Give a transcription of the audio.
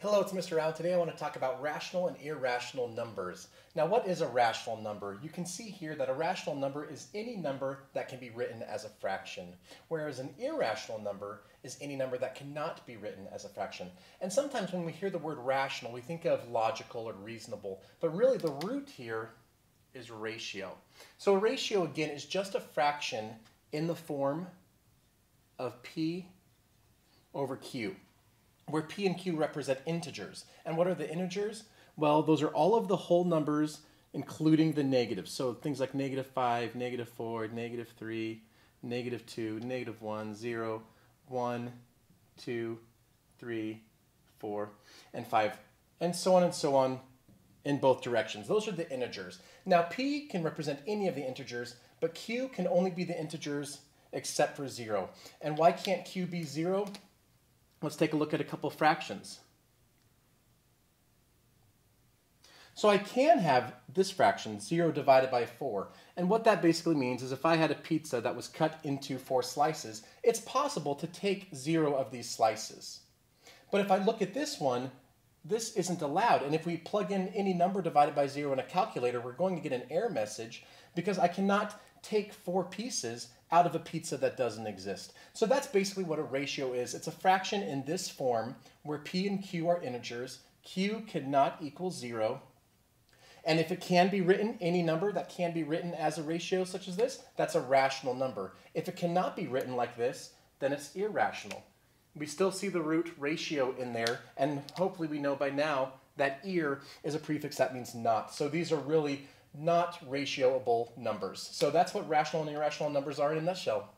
Hello, it's Mr. Rouch. Today I want to talk about rational and irrational numbers. Now, what is a rational number? You can see here that a rational number is any number that can be written as a fraction, whereas an irrational number is any number that cannot be written as a fraction. And sometimes when we hear the word rational, we think of logical or reasonable, but really the root here is ratio. So a ratio, again, is just a fraction in the form of p over q, where p and q represent integers. And what are the integers? Well, those are all of the whole numbers, including the negatives. So things like -5, -4, -3, -2, -1, 0, 1, 2, 3, 4, and 5, and so on in both directions. Those are the integers. Now, p can represent any of the integers, but q can only be the integers except for 0. And why can't q be 0? Let's take a look at a couple fractions. So I can have this fraction, 0 divided by 4. And what that basically means is if I had a pizza that was cut into 4 slices, it's possible to take 0 of these slices. But if I look at this one, this isn't allowed. And if we plug in any number divided by 0 in a calculator, we're going to get an error message because I cannot take 4 pieces out of a pizza that doesn't exist. So that's basically what a ratio is. It's a fraction in this form where p and q are integers. Q cannot equal 0. And if it can be written, any number that can be written as a ratio such as this, that's a rational number. If it cannot be written like this, then it's irrational. We still see the root ratio in there, and hopefully we know by now that ir is a prefix that means not. So these are really not ratioable numbers. So that's what rational and irrational numbers are in a nutshell.